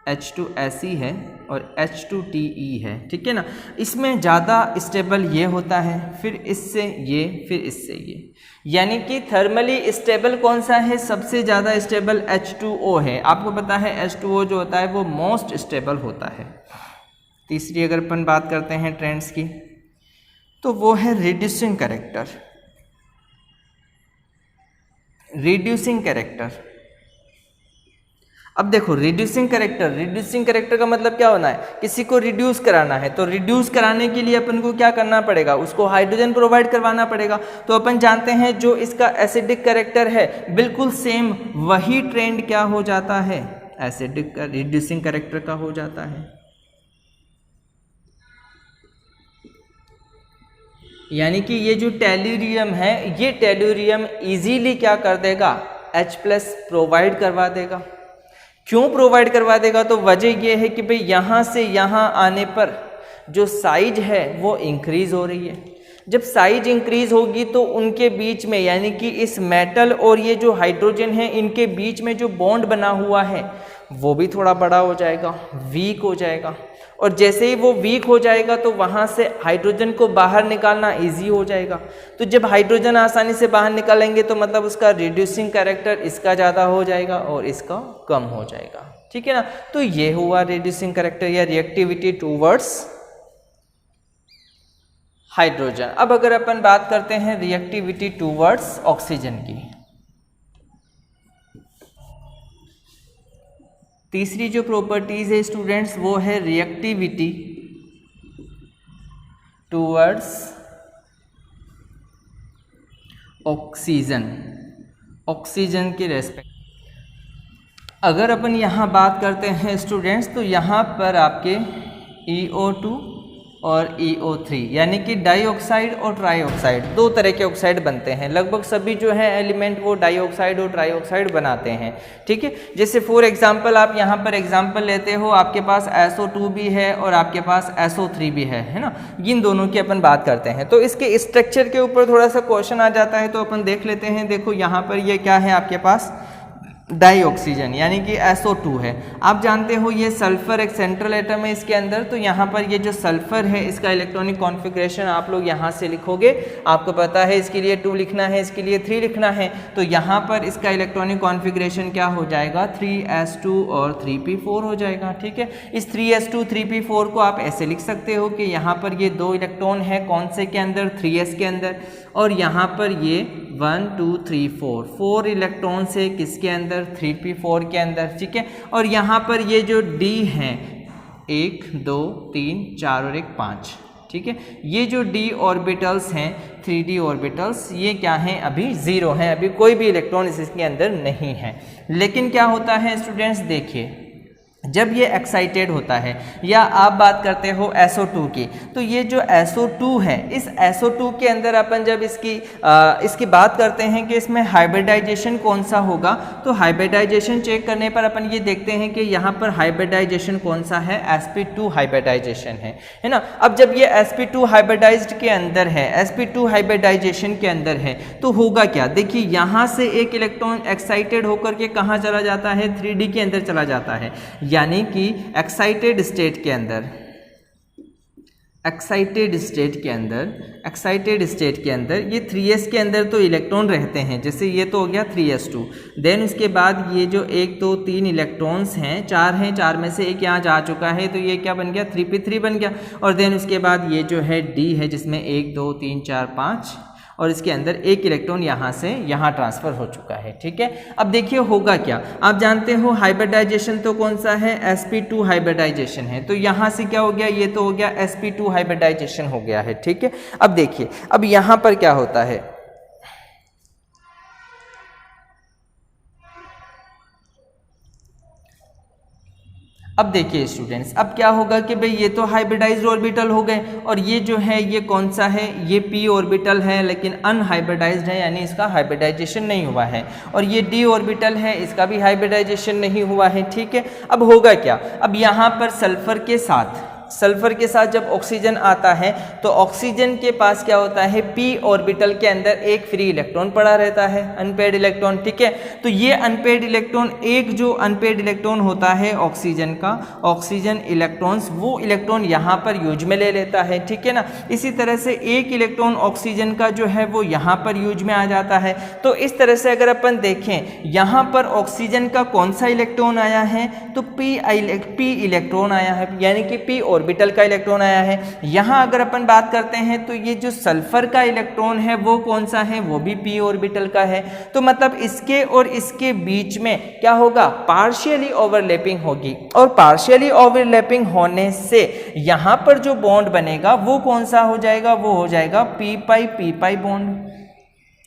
H2Se है और H2Te है, ठीक है ना, इसमें ज़्यादा स्टेबल ये होता है, फिर इससे ये, फिर इससे ये। यानी कि थर्मली स्टेबल कौन सा है? सबसे ज़्यादा स्टेबल H2O है। आपको पता है H2O जो होता है वो मोस्ट स्टेबल होता है। तीसरी अगर अपन बात करते हैं ट्रेंड्स की, तो वो है रिड्यूसिंग कैरेक्टर। रिड्यूसिंग कैरेक्टर, अब देखो रिड्यूसिंग कैरेक्टर का मतलब क्या होना है, किसी को रिड्यूस कराना है। तो रिड्यूस कराने के लिए अपन को क्या करना पड़ेगा, उसको हाइड्रोजन प्रोवाइड करवाना पड़ेगा। तो अपन जानते हैं जो इसका एसिडिक कैरेक्टर है बिल्कुल सेम वही ट्रेंड क्या हो जाता है, एसिडिक का रिड्यूसिंग कैरेक्टर का हो जाता है। यानी कि ये जो टेल्यूरियम है, ये टेल्यूरियम इजीली क्या कर देगा, H+ प्रोवाइड करवा देगा। क्यों प्रोवाइड करवा देगा? तो वजह ये है कि भाई यहाँ से यहाँ आने पर जो साइज है वो इंक्रीज हो रही है। जब साइज इंक्रीज होगी तो उनके बीच में, यानी कि इस मेटल और ये जो हाइड्रोजन है, इनके बीच में जो बॉन्ड बना हुआ है वो भी थोड़ा बड़ा हो जाएगा, वीक हो जाएगा। और जैसे ही वो वीक हो जाएगा तो वहाँ से हाइड्रोजन को बाहर निकालना इजी हो जाएगा। तो जब हाइड्रोजन आसानी से बाहर निकालेंगे तो मतलब उसका रिड्यूसिंग कैरेक्टर इसका ज़्यादा हो जाएगा और इसका कम हो जाएगा, ठीक है ना। तो ये हुआ रिड्यूसिंग कैरेक्टर या रिएक्टिविटी टूवर्ड्स हाइड्रोजन। अब अगर अपन बात करते हैं रिएक्टिविटी टूवर्ड्स ऑक्सीजन की, तीसरी जो प्रॉपर्टीज है स्टूडेंट्स वो है रिएक्टिविटी टूवर्ड्स ऑक्सीजन, ऑक्सीजन के रेस्पेक्ट। अगर अपन यहाँ बात करते हैं स्टूडेंट्स, तो यहाँ पर आपके EO2 और EO3 यानी कि डाइऑक्साइड और ट्राइऑक्साइड, दो तरह के ऑक्साइड बनते हैं। लगभग सभी जो है एलिमेंट वो डाइऑक्साइड और ट्राइऑक्साइड बनाते हैं, ठीक है। जैसे फॉर एग्जांपल आप यहाँ पर एग्जांपल लेते हो, आपके पास SO2 भी है और आपके पास SO3 भी है ना। इन दोनों की अपन बात करते हैं तो इसके स्ट्रक्चर के ऊपर थोड़ा सा क्वेश्चन आ जाता है, तो अपन देख लेते हैं। देखो यहाँ पर ये क्या है आपके पास डाई ऑक्सीजन यानी कि SO2 है। आप जानते हो ये सल्फर एक सेंट्रल एटम है इसके अंदर, तो यहाँ पर ये जो सल्फर है इसका इलेक्ट्रॉनिक कॉन्फ़िगरेशन आप लोग यहाँ से लिखोगे। आपको पता है इसके लिए 2 लिखना है, इसके लिए 3 लिखना है, तो यहाँ पर इसका इलेक्ट्रॉनिक कॉन्फ़िगरेशन क्या हो जाएगा 3s2 और 3p4 हो जाएगा। ठीक है, इस 3s2 3p4 को आप ऐसे लिख सकते हो कि यहाँ पर ये 2 इलेक्ट्रॉन है कौन से के अंदर 3s के अंदर, और यहाँ पर ये 1 2 3 4 इलेक्ट्रॉन से किसके अंदर 3p4 के अंदर। ठीक है, और यहाँ पर ये जो D हैं 1 2 3 4 और 1 5। ठीक है, ये जो D ऑर्बिटल्स हैं 3D ऑर्बिटल्स ये क्या हैं अभी 0 हैं, अभी कोई भी इलेक्ट्रॉन इसके अंदर नहीं है। लेकिन क्या होता है स्टूडेंट्स, देखिए जब ये एक्साइटेड होता है या आप बात करते हो SO2 की, तो ये जो SO2 है इस SO2 के अंदर अपन जब इसकी बात करते हैं कि इसमें हाइब्रिडाइजेशन कौन सा होगा, तो हाइब्रिडाइजेशन चेक करने पर अपन ये देखते हैं कि यहाँ पर हाइब्रिडाइजेशन कौन सा है sp2 हाइब्रिडाइजेशन है ना। अब जब ये sp2 हाइब्रिडाइज्ड के अंदर है, sp2 हाइब्रिडाइजेशन के अंदर है, तो होगा क्या, देखिए यहाँ से एक इलेक्ट्रॉन एक्साइटेड होकर के कहाँ चला जाता है 3D के अंदर चला जाता है, यानी कि एक्साइटेड स्टेट के अंदर ये 3s के अंदर तो इलेक्ट्रॉन रहते हैं, जैसे ये तो हो गया 3s2। देन उसके बाद ये जो 1 2 3 इलेक्ट्रॉन्स हैं 4 में से एक यहाँ जा चुका है, तो ये क्या बन गया 3p3 बन गया। और देन उसके बाद ये जो है D है जिसमें 1 2 3 4 5 और इसके अंदर एक इलेक्ट्रॉन यहाँ से यहाँ ट्रांसफ़र हो चुका है। ठीक है, अब देखिए होगा क्या, आप जानते हो हाइब्रिडाइजेशन तो कौन सा है sp2 हाइब्रिडाइजेशन है, तो यहाँ से क्या हो गया, ये तो हो गया sp2 हाइब्रिडाइजेशन हो गया है। ठीक है, अब देखिए अब यहाँ पर क्या होता है, अब देखिए स्टूडेंट्स अब क्या होगा कि भाई ये तो हाइब्रिडाइज्ड ऑर्बिटल हो गए, और ये जो है ये कौन सा है, ये p ऑर्बिटल है लेकिन अनहाइब्रिडाइज्ड है यानी इसका हाइब्रिडाइजेशन नहीं हुआ है, और ये d ऑर्बिटल है इसका भी हाइब्रिडाइजेशन नहीं हुआ है। ठीक है, अब होगा क्या, अब यहाँ पर सल्फर के साथ जब ऑक्सीजन आता है तो ऑक्सीजन के पास क्या होता है p ऑर्बिटल के अंदर एक फ्री इलेक्ट्रॉन पड़ा रहता है, अनपेड इलेक्ट्रॉन। ठीक है, तो ये अनपेड इलेक्ट्रॉन, एक जो अनपेड इलेक्ट्रॉन होता है ऑक्सीजन का, ऑक्सीजन इलेक्ट्रॉन्स वो इलेक्ट्रॉन यहाँ पर यूज में ले लेता है। ठीक है ना, इसी तरह से एक इलेक्ट्रॉन ऑक्सीजन का जो है वो यहाँ पर यूज में आ जाता है। तो इस तरह से अगर अपन देखें यहाँ पर ऑक्सीजन का कौन सा इलेक्ट्रॉन आया है, तो p इलेक्ट्रॉन आया है, यानी कि p ऑर्बिटल का इलेक्ट्रॉन आया है। यहाँ अगर अपन बात करते हैं तो ये जो सल्फर का इलेक्ट्रॉन है वो कौन सा है, वो भी p ऑर्बिटल का है। तो मतलब इसके और इसके बीच में क्या होगा, पार्शियली ओवरलैपिंग होगी, और पार्शियली ओवरलैपिंग होने से यहाँ पर जो बॉन्ड बनेगा वो कौन सा हो जाएगा, वो हो जाएगा p बॉन्ड।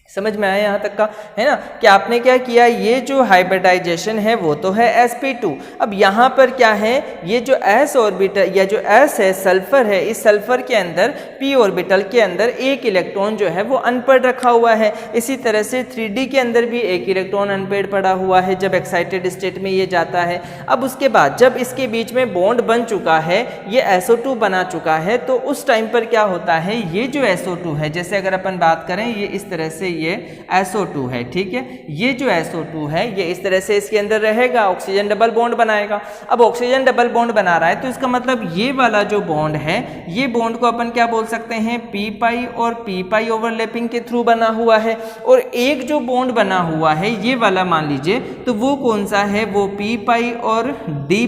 समझ में आया यहाँ तक का, है ना, कि आपने क्या किया, ये जो हाइब्रिडाइजेशन है वो तो है sp2। अब यहाँ पर क्या है, ये जो s ऑर्बिटल या जो s है सल्फर है, इस सल्फर के अंदर p ऑर्बिटल के अंदर एक इलेक्ट्रॉन जो है वो अनपेड रखा हुआ है। इसी तरह से 3D के अंदर भी एक इलेक्ट्रॉन अनपेड पड़ा हुआ है जब एक्साइटेड स्टेट में ये जाता है। अब उसके बाद जब इसके बीच में बॉन्ड बन चुका है, ये SO2 बना चुका है, तो उस टाइम पर क्या होता है, ये जो SO2 है, जैसे अगर अपन बात करें ये इस तरह से ये SO2 है। ठीक है, ये जो SO2 है ये इस तरह से इसके अंदर रहेगा, ऑक्सीजन डबल बॉन्ड बनाएगा। अब ऑक्सीजन डबल बॉन्ड बना रहा है तो इसका मतलब ये वाला जो बॉन्ड है, ये बॉन्ड को अपन क्या बोल सकते हैं, p और p ओवरलैपिंग के थ्रू बना हुआ है। और एक जो बॉन्ड बना हुआ है ये वाला मान लीजिए, तो वो कौन सा है, वो p और d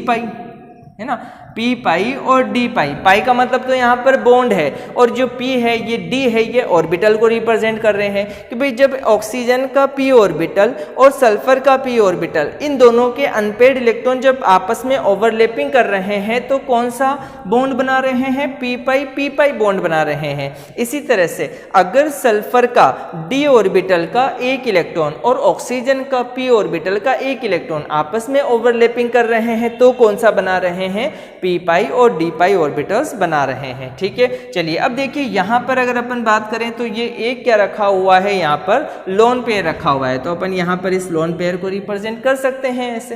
है ना, p और d पाई का मतलब तो यहाँ पर बॉन्ड है, और जो p है ये d है, ये ऑर्बिटल को रिप्रेजेंट कर रहे हैं कि भाई जब ऑक्सीजन का p ऑर्बिटल और सल्फर का p ऑर्बिटल, इन दोनों के अनपेड इलेक्ट्रॉन जब आपस में ओवरलैपिंग कर रहे हैं तो कौन सा बॉन्ड बना रहे हैं, p बॉन्ड बना रहे हैं। इसी तरह से अगर सल्फर का d ऑर्बिटल का एक इलेक्ट्रॉन और ऑक्सीजन का p ऑर्बिटल का एक इलेक्ट्रॉन आपस में ओवरलैपिंग कर रहे हैं तो कौन सा बना रहे हैं, p और d ऑर्बिटल्स बना रहे हैं। ठीक है, चलिए अब देखिए यहाँ पर अगर अपन बात करें तो ये एक क्या रखा हुआ है, यहाँ पर लोन पेयर रखा हुआ है, तो अपन यहाँ पर इस लोन पेयर को रिप्रेजेंट कर सकते हैं ऐसे।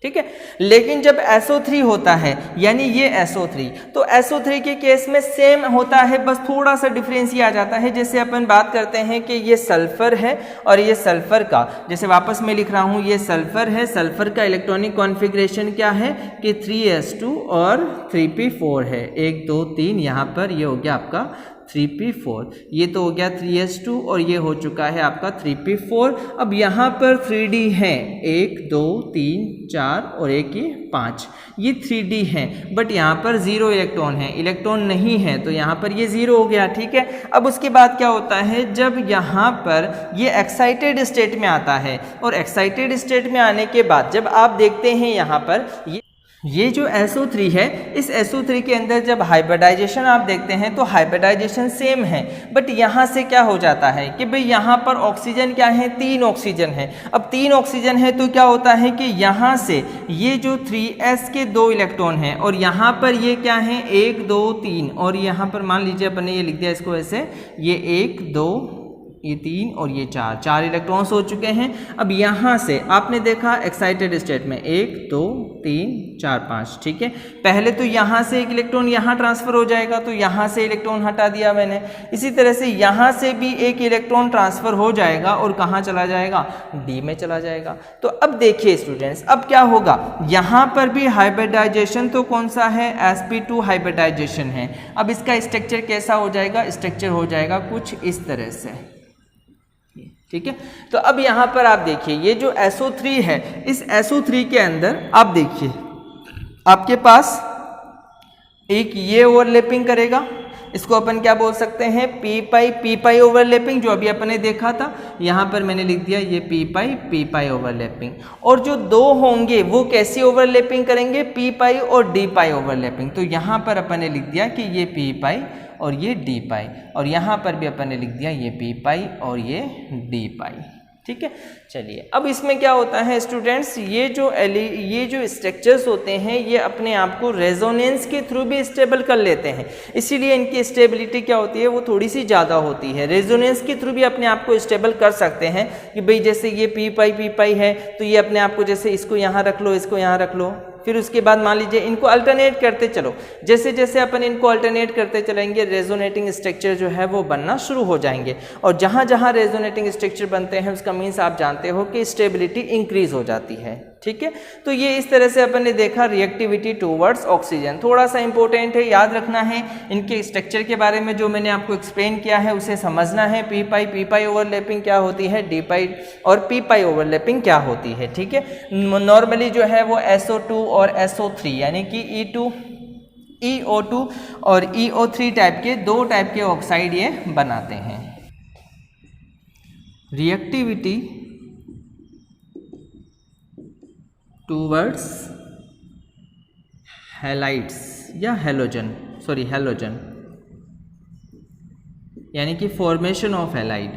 ठीक है। लेकिन जब SO3 होता है यानी ये SO3, तो SO3 के केस में सेम होता है, बस थोड़ा सा डिफरेंस ये आ जाता है। जैसे अपन बात करते हैं कि ये सल्फर है और ये सल्फर का, जैसे वापस मैं लिख रहा हूँ, ये सल्फर है, सल्फर का इलेक्ट्रॉनिक कॉन्फ़िगरेशन क्या है कि 3s2 और 3p4 है। 1 2 3, यहाँ पर ये हो गया आपका 3p4, ये तो हो गया 3s2 और ये हो चुका है आपका 3p4। अब यहाँ पर 3d है, 1 2 3 4 और 1 ये 5, ये 3d है, बट यहाँ पर 0 इलेक्ट्रॉन है, इलेक्ट्रॉन नहीं है, तो यहाँ पर ये 0 हो गया। ठीक है। अब उसके बाद क्या होता है, जब यहाँ पर ये एक्साइटेड स्टेट में आता है, और एक्साइटेड स्टेट में आने के बाद जब आप देखते हैं यहाँ पर ये जो SO3 है, इस SO3 के अंदर जब हाइब्रिडाइजेशन आप देखते हैं तो हाइब्रिडाइजेशन सेम है, बट यहाँ से क्या हो जाता है कि भाई यहाँ पर ऑक्सीजन क्या है, 3 ऑक्सीजन है। अब 3 ऑक्सीजन है तो क्या होता है कि यहाँ से ये जो 3s के 2 इलेक्ट्रॉन हैं और यहाँ पर ये क्या है 1 2 3, और यहाँ पर मान लीजिए अपन ने ये लिख दिया इसको ऐसे, ये 1 2 ये 3 और ये 4 इलेक्ट्रॉन्स हो चुके हैं। अब यहाँ से आपने देखा एक्साइटेड स्टेट में 1 2 3 4 5, ठीक है। पहले तो यहाँ से एक इलेक्ट्रॉन यहाँ ट्रांसफर हो जाएगा, तो यहाँ से इलेक्ट्रॉन हटा दिया मैंने। इसी तरह से यहाँ से भी एक इलेक्ट्रॉन ट्रांसफर हो जाएगा और कहाँ चला जाएगा, डी में चला जाएगा। तो अब देखिए स्टूडेंट्स, अब क्या होगा, यहाँ पर भी हाइब्रिडाइजेशन तो कौन सा है, sp2 हाइब्रिडाइजेशन है। अब इसका स्ट्रक्चर कैसा हो जाएगा, स्ट्रक्चर हो जाएगा कुछ इस तरह से, ठीक है। तो अब यहाँ पर आप देखिए ये जो SO3 है, इस SO3 के अंदर आप देखिए आपके पास एक ये ओवरलैपिंग करेगा, इसको अपन क्या बोल सकते हैं, पी पाई ओवरलैपिंग, जो अभी अपने देखा था। यहाँ पर मैंने लिख दिया ये पी पाई ओवरलैपिंग। और जो 2 होंगे वो कैसी ओवरलैपिंग करेंगे, पी पाई और डी पाई ओवरलैपिंग। तो यहाँ पर अपन ने लिख दिया कि ये पी पाई और ये डी पाई, और यहाँ पर भी अपन ने लिख दिया ये पी पाई और ये डी पाई, ठीक है। चलिए अब इसमें क्या होता है स्टूडेंट्स, ये जो स्ट्रक्चर्स होते हैं ये अपने आप को रेजोनेंस के थ्रू भी स्टेबल कर लेते हैं, इसीलिए इनकी स्टेबिलिटी क्या होती है, वो थोड़ी सी ज़्यादा होती है। रेजोनेंस के थ्रू भी अपने आप को स्टेबल कर सकते हैं कि भाई जैसे ये पी पाई है तो ये अपने आप को, जैसे इसको यहाँ रख लो, इसको यहाँ रख लो, फिर उसके बाद मान लीजिए इनको अल्टरनेट करते चलो, जैसे जैसे अपन इनको अल्टरनेट करते चलेंगे रेजोनेटिंग स्ट्रक्चर जो है वो बनना शुरू हो जाएंगे। और जहाँ जहाँ रेजोनेटिंग स्ट्रक्चर बनते हैं उसका मीन्स आप जानते हो कि स्टेबिलिटी इंक्रीज हो जाती है, ठीक है। तो ये इस तरह से अपन ने देखा रिएक्टिविटी टूवर्ड्स ऑक्सीजन। थोड़ा सा इंपॉर्टेंट है, याद रखना है इनके स्ट्रक्चर के बारे में, जो मैंने आपको एक्सप्लेन किया है उसे समझना है। पी पाई ओवरलैपिंग क्या होती है, डी पाई और पी पाई ओवरलैपिंग क्या होती है, ठीक है। नॉर्मली जो है वो SO2 और SO3 यानी कि EO2 और EO3 टाइप के 2 टाइप के ऑक्साइड ये बनाते हैं। रिएक्टिविटी टूवर्ड्स हैलाइड्स या हैलोजन यानी कि फॉर्मेशन ऑफ हैलाइड।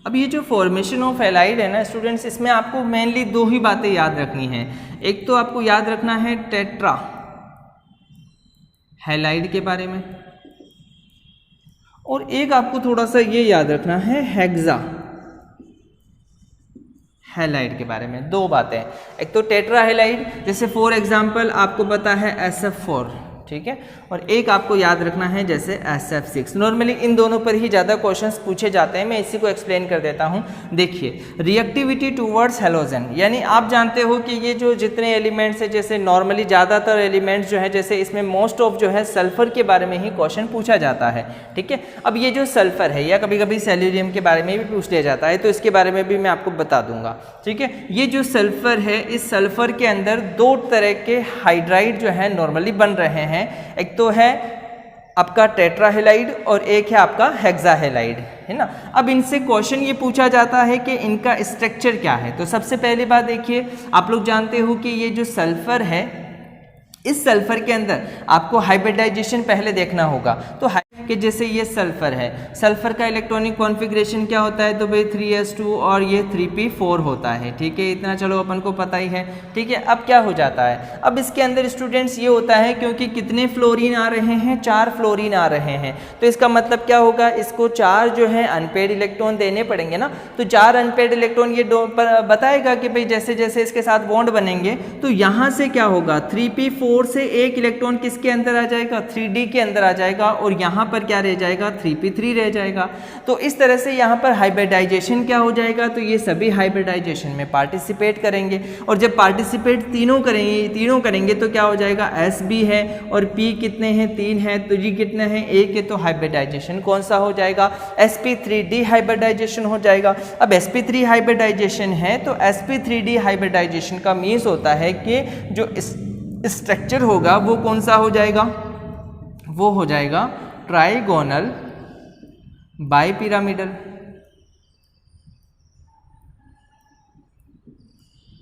अब ये जो फॉर्मेशन ऑफ हैलाइड है ना स्टूडेंट्स, इसमें आपको मेनली 2 ही बातें याद रखनी हैं। एक तो आपको याद रखना है टेट्रा हैलाइड के बारे में, और एक आपको थोड़ा सा ये याद रखना है हेक्सा हैलाइड के बारे में। 2 बातें, एक तो टेट्रा हैलाइड, जैसे फॉर एग्जांपल आपको पता है SF4, ठीक है, और एक आपको याद रखना है जैसे SF6। नॉर्मली इन दोनों पर ही ज़्यादा क्वेश्चंस पूछे जाते हैं, मैं इसी को एक्सप्लेन कर देता हूँ। देखिए रिएक्टिविटी टूवर्ड्स हैलोजन, यानी आप जानते हो कि ये जो जितने एलिमेंट्स हैं, जैसे नॉर्मली ज़्यादातर एलिमेंट्स जो है, जैसे इसमें मोस्ट ऑफ जो है सल्फर के बारे में ही क्वेश्चन पूछा जाता है, ठीक है। अब ये जो सल्फर है या कभी कभी सेल्यूरियम के बारे में भी पूछ लिया जाता है, तो इसके बारे में भी मैं आपको बता दूंगा, ठीक है। ये जो सल्फर है, इस सल्फर के अंदर 2 तरह के हाइड्राइड जो है नॉर्मली बन रहे हैं। एक तो है आपका टेट्रा हैलाइड और एक है आपका हेक्सा हैलाइड, है ना। अब इनसे क्वेश्चन ये पूछा जाता है कि इनका स्ट्रक्चर क्या है। तो सबसे पहली बात देखिए, आप लोग जानते हो कि ये जो सल्फर है, इस सल्फर के अंदर आपको हाइब्रिडाइजेशन पहले देखना होगा। तो कि जैसे ये सल्फर है, सल्फर का इलेक्ट्रॉनिक कॉन्फ़िगरेशन क्या होता है, तो भाई 3s2 और ये 3p4 होता है, ठीक है, इतना चलो अपन को पता ही है, ठीक है। अब क्या हो जाता है, अब इसके अंदर स्टूडेंट्स ये होता है क्योंकि कितने फ्लोरीन आ रहे हैं, 4 फ्लोरीन आ रहे हैं, तो इसका मतलब क्या होगा, इसको 4 जो है अनपेड इलेक्ट्रॉन देने पड़ेंगे ना, तो 4 अनपेड इलेक्ट्रॉन ये बताएगा कि भाई जैसे जैसे इसके साथ बॉन्ड बनेंगे तो यहाँ से क्या होगा, 3p4 से एक इलेक्ट्रॉन किसके अंदर आ जाएगा, 3d के अंदर आ जाएगा, और यहाँ पर क्या रह जाएगा, 3p3 रह जाएगा। तो इस तरह से यहाँ पर हाइब्रिडाइजेशन क्या हो जाएगा, तो ये सभी हाइब्रिडाइजेशन में पार्टिसिपेट करेंगे, और जब पार्टिसिपेट तीनों करेंगे तो क्या हो जाएगा, sb है और p कितने हैं, 3 है, तो g कितने हैं, 1 है, तो हाइब्रिडाइजेशन कौन सा हो जाएगा, sp3d हाइब्रिडाइजेशन हो जाएगा। अब sp3 हाइब्रिडाइजेशन है तो sp3d हाइब्रिडाइजेशन का मीन्स होता है कि जो स्ट्रक्चर होगा वो कौन सा हो जाएगा, वो हो जाएगा ट्राइगोनल बाइपिरामिडल,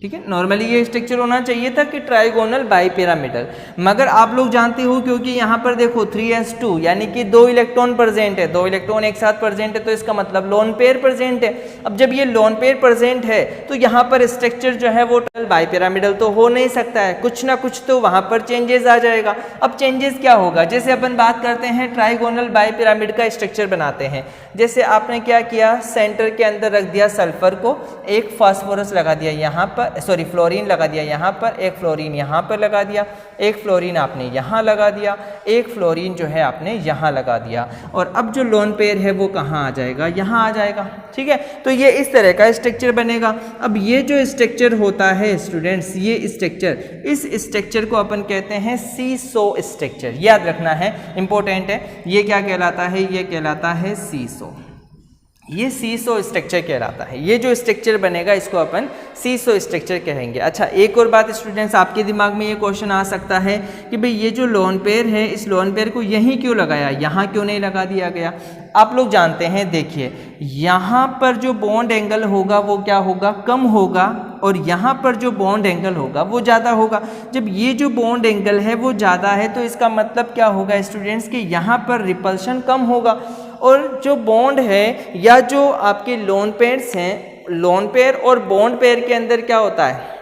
ठीक है। नॉर्मली ये स्ट्रक्चर होना चाहिए था कि ट्राइगोनल बाइपिरामिडल, मगर आप लोग जानते हो क्योंकि यहाँ पर देखो 3s2 यानी कि 2 इलेक्ट्रॉन प्रेजेंट है, 2 इलेक्ट्रॉन एक साथ प्रेजेंट है, तो इसका मतलब लोन पेयर प्रेजेंट है। अब जब ये लोन पेयर प्रेजेंट है तो यहाँ पर स्ट्रक्चर जो है वो बाइपिरामिडल तो हो नहीं सकता है, कुछ ना कुछ तो वहाँ पर चेंजेस आ जाएगा। अब चेंजेस क्या होगा, जैसे अपन बात करते हैं ट्राइगोनल बाइपिरामिड का स्ट्रक्चर बनाते हैं, जैसे आपने क्या किया, सेंटर के अंदर रख दिया सल्फर को, एक फास्फोरस लगा दिया यहाँ पर, सॉरी फ्लोरीन लगा दिया यहाँ पर, एक फ्लोरीन यहाँ पर लगा दिया, एक फ्लोरीन आपने यहाँ लगा दिया, एक फ्लोरीन जो है आपने यहाँ लगा दिया, और अब जो लोन पेयर है वो कहाँ आ जाएगा, यहाँ आ जाएगा, ठीक है। तो ये इस तरह का स्ट्रक्चर बनेगा। अब ये जो स्ट्रक्चर होता है स्टूडेंट्स, ये स्ट्रक्चर, इस स्ट्रक्चर को अपन कहते हैं सीसो स्ट्रक्चर, याद रखना है, इंपॉर्टेंट है। ये क्या कहलाता है, ये कहलाता है सीसो, ये सीसो स्ट्रक्चर कहलाता है। ये जो स्ट्रक्चर बनेगा इसको अपन सीसो स्ट्रक्चर कहेंगे। अच्छा, एक और बात स्टूडेंट्स, आपके दिमाग में ये क्वेश्चन आ सकता है कि भाई ये जो लोन पेयर है, इस लोन पेयर को यहीं क्यों लगाया, यहाँ क्यों नहीं लगा दिया गया। आप लोग जानते हैं, देखिए यहाँ पर जो बॉन्ड एंगल होगा वो क्या होगा, कम होगा, और यहाँ पर जो बॉन्ड एंगल होगा वो ज़्यादा होगा। जब ये जो बॉन्ड एंगल है वो ज़्यादा है तो इसका मतलब क्या होगा स्टूडेंट्स, कि यहाँ पर रिपल्शन कम होगा, और जो बॉन्ड है या जो आपके लोन पेयर्स हैं, लोन पेयर और बॉन्ड पेयर के अंदर क्या होता है,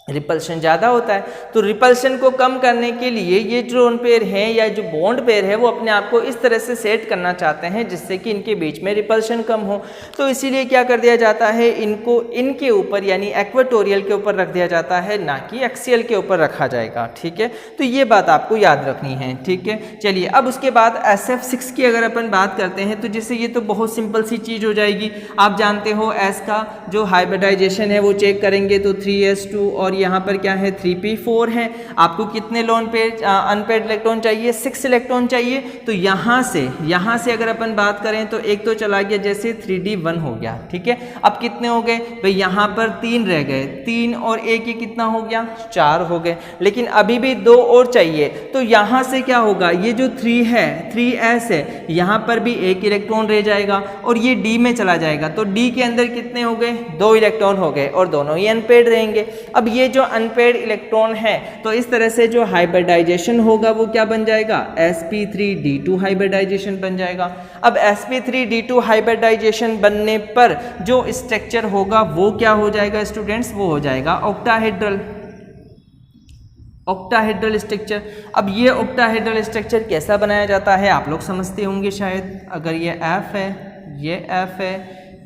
रिपल्शन ज़्यादा होता है। तो रिपल्शन को कम करने के लिए ये जो लोन पेयर है या जो बॉन्ड पेयर है वो अपने आप को इस तरह से सेट करना चाहते हैं जिससे कि इनके बीच में रिपल्शन कम हो। तो इसीलिए क्या कर दिया जाता है, इनको इनके ऊपर यानी एक्वेटोरियल के ऊपर रख दिया जाता है, ना कि एक्सियल के ऊपर रखा जाएगा, ठीक है। तो ये बात आपको याद रखनी है, ठीक है। चलिए, अब उसके बाद SF6 की अगर अपन बात करते हैं तो जैसे ये तो बहुत सिंपल सी चीज़ हो जाएगी। आप जानते हो S का जो हाइब्रिडाइजेशन है वो चेक करेंगे तो 3s2 और यहाँ पर क्या है 3p4 है। आपको कितने लोन पेयर अनपेड इलेक्ट्रॉन चाहिए, 6 इलेक्ट्रॉन चाहिए। तो यहाँ से अगर अपन बात करें तो एक तो चला गया, जैसे 3d1 हो गया, ठीक है। अब कितने हो गए भाई, यहाँ पर 3 रह गए, 3 और 1 ये कितना हो गया, 4 हो गए, लेकिन अभी भी 2 और चाहिए। तो यहाँ से क्या होगा, ये जो 3 है 3s है, यहाँ पर भी 1 इलेक्ट्रॉन रह जाएगा और ये d में चला जाएगा। तो d के अंदर कितने हो गए, 2 इलेक्ट्रॉन हो गए और दोनों ही अनपेड रहेंगे। अब ये जो अनपेड इलेक्ट्रॉन है तो इस तरह से जो हाइब्रिडाइजेशन होगा वो क्या बन जाएगा, sp3d2 हाइब्रिडाइजेशन बन जाएगा। अब sp3d2 हाइब्रिडाइजेशन बनने पर जो स्ट्रक्चर होगा वो क्या हो जाएगा स्टूडेंट्स, वो हो जाएगा ऑक्टाहेड्रल स्ट्रक्चर। अब ये ऑक्टाहेड्रल स्ट्रक्चर कैसा बनाया जाता है आप लोग समझते होंगे शायद। अगर ये F है, ये F है,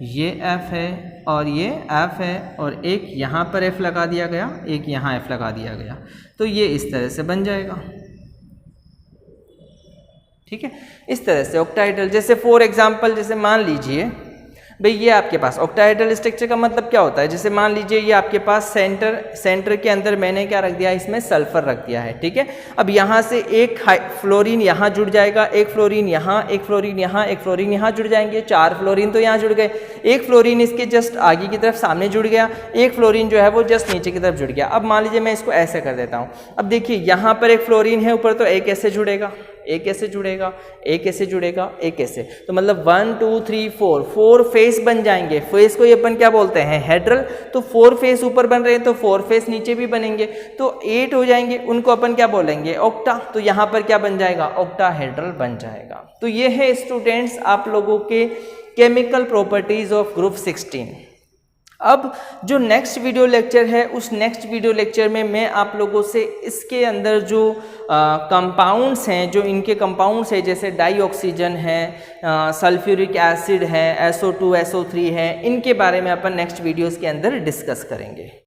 ये F है और ये F है और एक यहाँ पर F लगा दिया गया, एक यहाँ F लगा दिया गया, तो ये इस तरह से बन जाएगा, ठीक है। इस तरह से ऑक्टाहेड्रल, जैसे फॉर एग्जांपल जैसे मान लीजिए भाई ये आपके पास ऑक्टाहेड्रल स्ट्रक्चर का मतलब क्या होता है, जैसे मान लीजिए ये आपके पास सेंटर के अंदर मैंने क्या रख दिया, इसमें सल्फर रख दिया है, ठीक है। अब यहाँ से एक फ्लोरीन यहाँ जुड़ जाएगा, एक फ्लोरीन यहाँ, एक फ्लोरीन यहाँ, एक फ्लोरीन यहाँ जुड़ जाएंगे, 4 फ्लोरीन तो यहाँ जुड़ गए, एक फ्लोरीन इसके जस्ट आगे की तरफ सामने जुड़ गया, एक फ्लोरीन जो है वो जस्ट नीचे की तरफ जुड़ गया। अब मान लीजिए मैं इसको ऐसे कर देता हूँ। अब देखिए यहाँ पर एक फ्लोरीन है ऊपर, तो एक ऐसे जुड़ेगा, एक ऐसे जुड़ेगा, एक ऐसे जुड़ेगा, एक ऐसे, तो मतलब 1 2 3 4 4 फेस बन जाएंगे। फेस को ये अपन क्या बोलते हैं, हेड्रल। तो 4 फेस ऊपर बन रहे हैं तो 4 फेस नीचे भी बनेंगे, तो 8 हो जाएंगे, उनको अपन क्या बोलेंगे, ऑक्टा। तो यहाँ पर क्या बन जाएगा, ऑक्टाहेड्रल बन जाएगा। तो ये है स्टूडेंट्स आप लोगों के केमिकल प्रॉपर्टीज ऑफ ग्रुप 16। अब जो नेक्स्ट वीडियो लेक्चर है, उस नेक्स्ट वीडियो लेक्चर में मैं आप लोगों से इसके अंदर जो कंपाउंड्स हैं, जो इनके कंपाउंड्स हैं, जैसे डाइऑक्सीजन है, सल्फ्यूरिक एसिड है, SO2 SO3 है, इनके बारे में अपन नेक्स्ट वीडियोस के अंदर डिस्कस करेंगे।